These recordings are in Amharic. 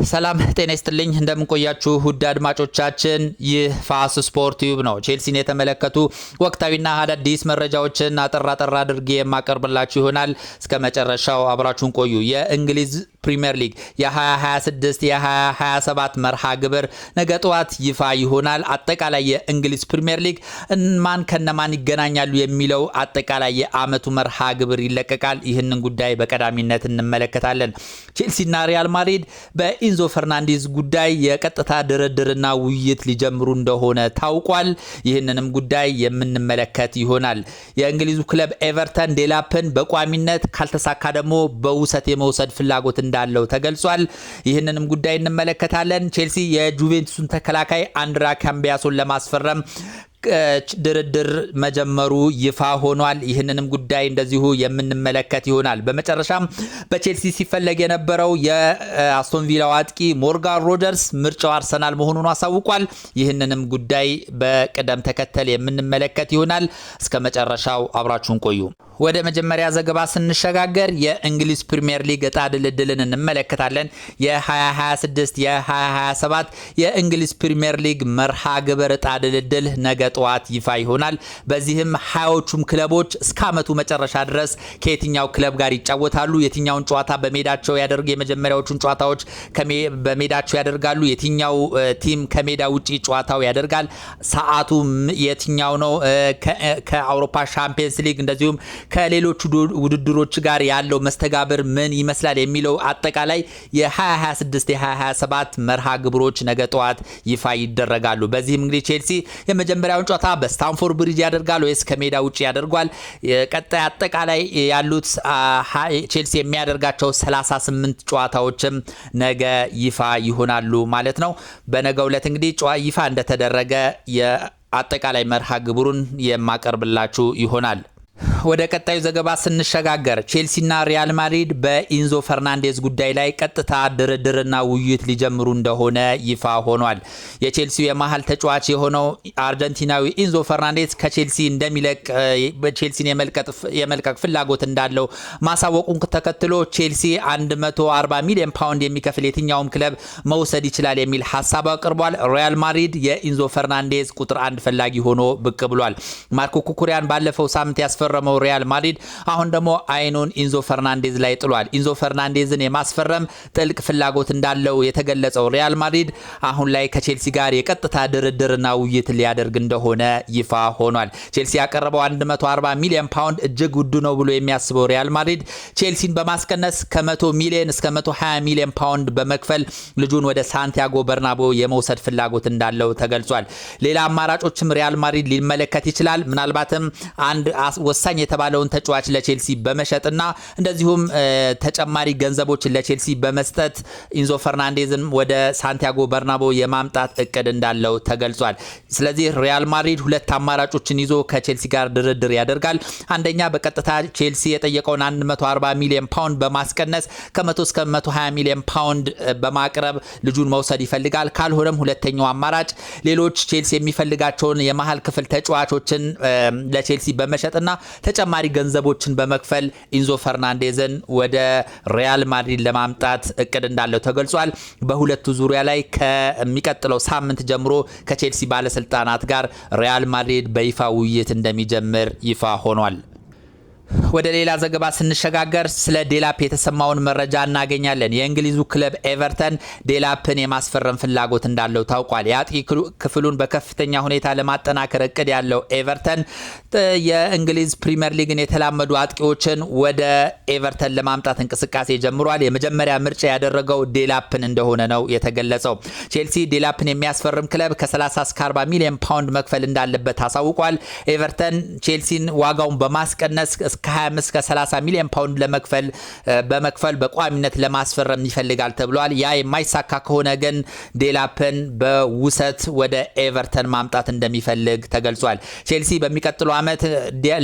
ሰላም ጤና ይስጥልኝ እንደምን ቆያችሁ ውድ አድማጮቻችን ይህ ፋስ ስፖርት ዩብ ነው። ቼልሲን የተመለከቱ ወቅታዊና አዳዲስ መረጃዎችን አጠራ አድርጌ የማቀርብላችሁ ይሆናል። እስከ መጨረሻው አብራችሁን ቆዩ። የእንግሊዝ ፕሪሚየር ሊግ የ2026 የ2027 መርሃ ግብር ነገ ጠዋት ይፋ ይሆናል። አጠቃላይ የእንግሊዝ ፕሪሚየር ሊግ ማን ከነማን ይገናኛሉ የሚለው አጠቃላይ የአመቱ መርሃ ግብር ይለቀቃል። ይህንን ጉዳይ በቀዳሚነት እንመለከታለን። ቼልሲና ሪያል ማድሪድ በኢንዞ ፈርናንዴዝ ጉዳይ የቀጥታ ድርድርና ውይይት ሊጀምሩ እንደሆነ ታውቋል። ይህንንም ጉዳይ የምንመለከት ይሆናል። የእንግሊዙ ክለብ ኤቨርተን ዴላፕን በቋሚነት ካልተሳካ ደግሞ በውሰት የመውሰድ ፍላጎት እንዳለው ተገልጿል። ይህንንም ጉዳይ እንመለከታለን። ቼልሲ የጁቬንቱስን ተከላካይ አንድራ ካምቢያሶን ለማስፈረም ድርድር መጀመሩ ይፋ ሆኗል። ይህንንም ጉዳይ እንደዚሁ የምንመለከት ይሆናል። በመጨረሻም በቼልሲ ሲፈለግ የነበረው የአስቶን ቪላው አጥቂ ሞርጋን ሮጀርስ ምርጫው አርሰናል መሆኑን አሳውቋል። ይህንንም ጉዳይ በቅደም ተከተል የምንመለከት ይሆናል። እስከ መጨረሻው አብራችሁን ቆዩ። ወደ መጀመሪያ ዘገባ ስንሸጋገር የእንግሊዝ ፕሪሚየር ሊግ ዕጣ ድልድልን እንመለከታለን። የ2026 የ2027 የእንግሊዝ ፕሪሚየር ሊግ መርሃ ግብር ዕጣ ድልድል ነገ ጠዋት ይፋ ይሆናል። በዚህም 20ዎቹም ክለቦች እስከ አመቱ መጨረሻ ድረስ ከየትኛው ክለብ ጋር ይጫወታሉ፣ የትኛውን ጨዋታ በሜዳቸው ያደርጉ፣ የመጀመሪያዎቹን ጨዋታዎች በሜዳቸው ያደርጋሉ፣ የትኛው ቲም ከሜዳ ውጪ ጨዋታው ያደርጋል፣ ሰዓቱ የትኛው ነው፣ ከአውሮፓ ሻምፒየንስ ሊግ እንደዚሁም ከሌሎች ውድድሮች ጋር ያለው መስተጋብር ምን ይመስላል የሚለው አጠቃላይ የ2026 የ2027 መርሃ ግብሮች ነገ ጠዋት ይፋ ይደረጋሉ። በዚህም እንግዲህ ቼልሲ የመጀመሪያውን ጨዋታ በስታንፎርድ ብሪጅ ያደርጋል ወይስ ከሜዳ ውጪ ያደርጋል? ቀጣይ አጠቃላይ ያሉት ቼልሲ የሚያደርጋቸው 38 ጨዋታዎችም ነገ ይፋ ይሆናሉ ማለት ነው። በነገው ዕለት እንግዲህ ይፋ እንደተደረገ የአጠቃላይ መርሃ ግብሩን የማቀርብላችሁ ይሆናል። ወደ ቀጣዩ ዘገባ ስንሸጋገር ቼልሲና ሪያል ማድሪድ በኢንዞ ፈርናንዴዝ ጉዳይ ላይ ቀጥታ ድርድርና ውይይት ሊጀምሩ እንደሆነ ይፋ ሆኗል። የቼልሲው የመሃል ተጫዋች የሆነው አርጀንቲናዊ ኢንዞ ፈርናንዴዝ ከቼልሲ እንደሚለቅ በቼልሲን የመልቀቅ ፍላጎት እንዳለው ማሳወቁን ተከትሎ ቼልሲ 140 ሚሊዮን ፓውንድ የሚከፍል የትኛውም ክለብ መውሰድ ይችላል የሚል ሐሳብ አቅርቧል። ሪያል ማድሪድ የኢንዞ ፈርናንዴዝ ቁጥር 1 ፈላጊ ሆኖ ብቅ ብሏል። ማርኮ ኩኩሪያን ባለፈው ሳምንት ያስፈረመው ሪያል ማድሪድ አሁን ደግሞ አይኑን ኢንዞ ፈርናንዴዝ ላይ ጥሏል። ኢንዞ ፈርናንዴዝን የማስፈረም ጥልቅ ፍላጎት እንዳለው የተገለጸው ሪያል ማድሪድ አሁን ላይ ከቼልሲ ጋር የቀጥታ ድርድርና ውይይት ሊያደርግ እንደሆነ ይፋ ሆኗል። ቼልሲ ያቀረበው 140 ሚሊዮን ፓውንድ እጅግ ውድ ነው ብሎ የሚያስበው ሪያል ማድሪድ ቼልሲን በማስቀነስ ከ100 ሚሊዮን እስከ 120 ሚሊዮን ፓውንድ በመክፈል ልጁን ወደ ሳንቲያጎ በርናቦ የመውሰድ ፍላጎት እንዳለው ተገልጿል። ሌላ አማራጮችም ሪያል ማድሪድ ሊመለከት ይችላል። ምናልባትም አንድ ወሳኝ የተባለውን ተጫዋች ለቼልሲ በመሸጥና እንደዚሁም ተጨማሪ ገንዘቦችን ለቼልሲ በመስጠት ኢንዞ ፈርናንዴዝን ወደ ሳንቲያጎ በርናቦ የማምጣት እቅድ እንዳለው ተገልጿል። ስለዚህ ሪያል ማድሪድ ሁለት አማራጮችን ይዞ ከቼልሲ ጋር ድርድር ያደርጋል። አንደኛ በቀጥታ ቼልሲ የጠየቀውን 140 ሚሊዮን ፓውንድ በማስቀነስ ከ100 እስከ 120 ሚሊዮን ፓውንድ በማቅረብ ልጁን መውሰድ ይፈልጋል። ካልሆነም ሁለተኛው አማራጭ ሌሎች ቼልሲ የሚፈልጋቸውን የመሃል ክፍል ተጫዋቾችን ለቼልሲ በመሸጥና ተጨማሪ ገንዘቦችን በመክፈል ኢንዞ ፈርናንዴዝን ወደ ሪያል ማድሪድ ለማምጣት እቅድ እንዳለው ተገልጿል። በሁለቱ ዙሪያ ላይ ከሚቀጥለው ሳምንት ጀምሮ ከቼልሲ ባለስልጣናት ጋር ሪያል ማድሪድ በይፋ ውይይት እንደሚጀምር ይፋ ሆኗል። ወደ ሌላ ዘገባ ስንሸጋገር ስለ ዴላፕ የተሰማውን መረጃ እናገኛለን። የእንግሊዙ ክለብ ኤቨርተን ዴላፕን የማስፈረም ፍላጎት እንዳለው ታውቋል። የአጥቂ ክፍሉን በከፍተኛ ሁኔታ ለማጠናከር እቅድ ያለው ኤቨርተን የእንግሊዝ ፕሪሚየር ሊግን የተላመዱ አጥቂዎችን ወደ ኤቨርተን ለማምጣት እንቅስቃሴ ጀምሯል። የመጀመሪያ ምርጫ ያደረገው ዴላፕን እንደሆነ ነው የተገለጸው። ቼልሲ ዴላፕን የሚያስፈርም ክለብ ከ30 እስከ 40 ሚሊዮን ፓውንድ መክፈል እንዳለበት ታሳውቋል። ኤቨርተን ቼልሲን ዋጋውን በማስቀነስ እስከ 25 እስከ 30 ሚሊዮን ፓውንድ በመክፈል በቋሚነት ለማስፈረም ይፈልጋል ተብሏል። ያ የማይሳካ ከሆነ ግን ዴላፕን በውሰት ወደ ኤቨርተን ማምጣት እንደሚፈልግ ተገልጿል። ቼልሲ በሚቀጥለው ዓመት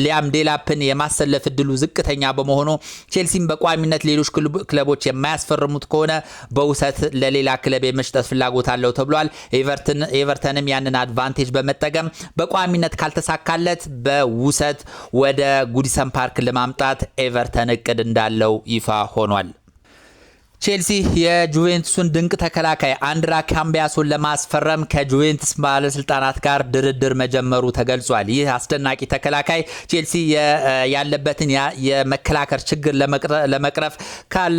ሊያም ዴላፕን የማሰለፍ እድሉ ዝቅተኛ በመሆኑ ቼልሲም በቋሚነት ሌሎች ክለቦች የማያስፈርሙት ከሆነ በውሰት ለሌላ ክለብ የመስጠት ፍላጎት አለው ተብሏል። ኤቨርተንም ያንን አድቫንቴጅ በመጠቀም በቋሚነት ካልተሳካለት በውሰት ወደ ጉዲሰን ፓርክ ለማምጣት ኤቨርተን እቅድ እንዳለው ይፋ ሆኗል። ቼልሲ የጁቬንቱስን ድንቅ ተከላካይ አንድራ ካምቢያሶን ለማስፈረም ከጁቬንቱስ ባለስልጣናት ጋር ድርድር መጀመሩ ተገልጿል። ይህ አስደናቂ ተከላካይ ቼልሲ ያለበትን የመከላከል ችግር ለመቅረፍ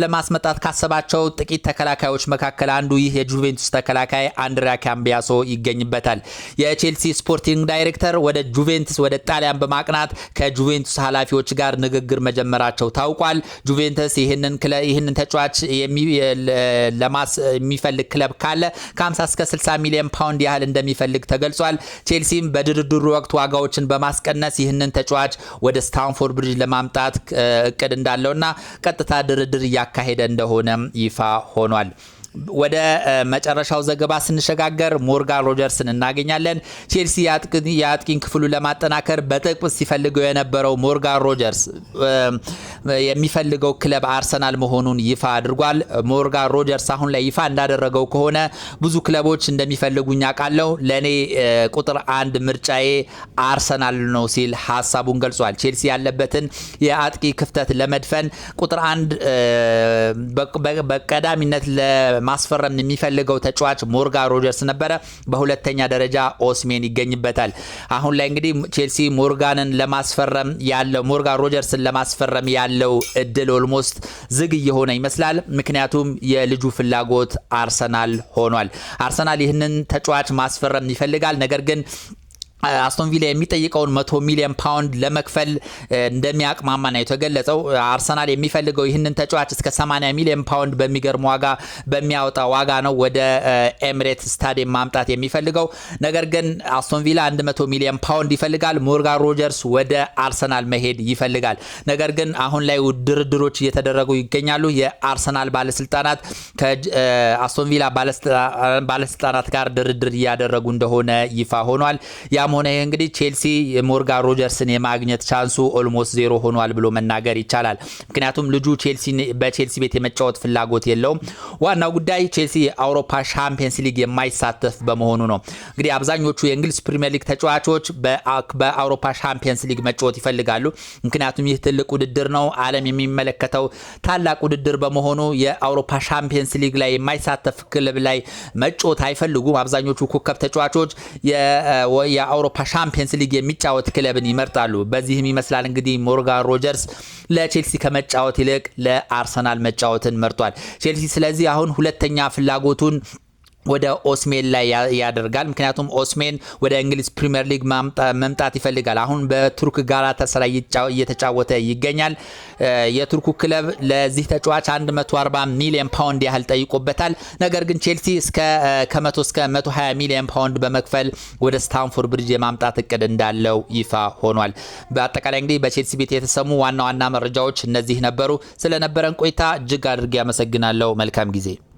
ለማስመጣት ካሰባቸው ጥቂት ተከላካዮች መካከል አንዱ ይህ የጁቬንቱስ ተከላካይ አንድራ ካምቢያሶ ይገኝበታል። የቼልሲ ስፖርቲንግ ዳይሬክተር ወደ ጁቬንቱስ ወደ ጣሊያን በማቅናት ከጁቬንቱስ ኃላፊዎች ጋር ንግግር መጀመራቸው ታውቋል። ጁቬንቱስ ይህንን ተጫዋች የሚፈልግ ክለብ ካለ ከ50 እስከ 60 ሚሊዮን ፓውንድ ያህል እንደሚፈልግ ተገልጿል። ቼልሲም በድርድሩ ወቅት ዋጋዎችን በማስቀነስ ይህንን ተጫዋች ወደ ስታንፎርድ ብሪጅ ለማምጣት እቅድ እንዳለውና ቀጥታ ድርድር እያካሄደ እንደሆነ ይፋ ሆኗል። ወደ መጨረሻው ዘገባ ስንሸጋገር ሞርጋን ሮጀርስን እናገኛለን። ቼልሲ የአጥቂን ክፍሉ ለማጠናከር በጥብቅ ሲፈልገው የነበረው ሞርጋን ሮጀርስ የሚፈልገው ክለብ አርሰናል መሆኑን ይፋ አድርጓል። ሞርጋን ሮጀርስ አሁን ላይ ይፋ እንዳደረገው ከሆነ ብዙ ክለቦች እንደሚፈልጉኝ አውቃለሁ፣ ለኔ ቁጥር 1 ምርጫዬ አርሰናል ነው ሲል ሐሳቡን ገልጿል። ቼልሲ ያለበትን የአጥቂ ክፍተት ለመድፈን ቁጥር 1 በቀዳሚነት ማስፈረም የሚፈልገው ተጫዋች ሞርጋን ሮጀርስ ነበረ። በሁለተኛ ደረጃ ኦስሜን ይገኝበታል። አሁን ላይ እንግዲህ ቼልሲ ሞርጋን ሮጀርስን ለማስፈረም ያለው እድል ኦልሞስት ዝግ እየሆነ ይመስላል። ምክንያቱም የልጁ ፍላጎት አርሰናል ሆኗል። አርሰናል ይህንን ተጫዋች ማስፈረም ይፈልጋል። ነገር ግን አስቶን ቪላ የሚጠይቀውን 100 ሚሊዮን ፓውንድ ለመክፈል እንደሚያቅማማ ነው የተገለጸው። አርሰናል የሚፈልገው ይህንን ተጫዋች እስከ 80 ሚሊዮን ፓውንድ በሚገርም ዋጋ በሚያወጣ ዋጋ ነው ወደ ኤሚሬትስ ስታዲየም ማምጣት የሚፈልገው። ነገር ግን አስቶን ቪላ 100 ሚሊዮን ፓውንድ ይፈልጋል። ሞርጋን ሮጀርስ ወደ አርሰናል መሄድ ይፈልጋል። ነገር ግን አሁን ላይ ድርድሮች እየተደረጉ ይገኛሉ። የአርሰናል ባለስልጣናት ከአስቶን ቪላ ባለስልጣናት ጋር ድርድር እያደረጉ እንደሆነ ይፋ ሆኗል። ሆነ እንግዲህ ቼልሲ ሞርጋን ሮጀርስን የማግኘት ቻንሱ ኦልሞስት ዜሮ ሆኗል ብሎ መናገር ይቻላል። ምክንያቱም ልጁ በቼልሲ ቤት የመጫወት ፍላጎት የለውም። ዋናው ጉዳይ ቼልሲ የአውሮፓ ሻምፒየንስ ሊግ የማይሳተፍ በመሆኑ ነው። እንግዲህ አብዛኞቹ የእንግሊዝ ፕሪሚየር ሊግ ተጫዋቾች በአውሮፓ ሻምፒየንስ ሊግ መጫወት ይፈልጋሉ። ምክንያቱም ይህ ትልቅ ውድድር ነው፣ ዓለም የሚመለከተው ታላቅ ውድድር በመሆኑ የአውሮፓ ሻምፒየንስ ሊግ ላይ የማይሳተፍ ክለብ ላይ መጫወት አይፈልጉም። አብዛኞቹ ኮከብ ተጫዋቾች የአውሮፓ ሻምፒየንስ ሊግ የሚጫወት ክለብን ይመርጣሉ። በዚህም ይመስላል እንግዲህ ሞርጋን ሮጀርስ ለቼልሲ ከመጫወት ይልቅ ለአርሰናል መጫወትን መርጧል። ቼልሲ ስለዚህ አሁን ሁለተኛ ፍላጎቱን ወደ ኦስሜን ላይ ያደርጋል። ምክንያቱም ኦስሜን ወደ እንግሊዝ ፕሪሚየር ሊግ መምጣት ይፈልጋል። አሁን በቱርክ ጋላታሳራይ እየተጫወተ ይገኛል። የቱርኩ ክለብ ለዚህ ተጫዋች 140 ሚሊዮን ፓውንድ ያህል ጠይቆበታል። ነገር ግን ቼልሲ ከ100 እስከ 120 ሚሊዮን ፓውንድ በመክፈል ወደ ስታንፎርድ ብሪጅ የማምጣት እቅድ እንዳለው ይፋ ሆኗል። በአጠቃላይ እንግዲህ በቼልሲ ቤት የተሰሙ ዋና ዋና መረጃዎች እነዚህ ነበሩ። ስለነበረን ቆይታ እጅግ አድርጌ አመሰግናለሁ። መልካም ጊዜ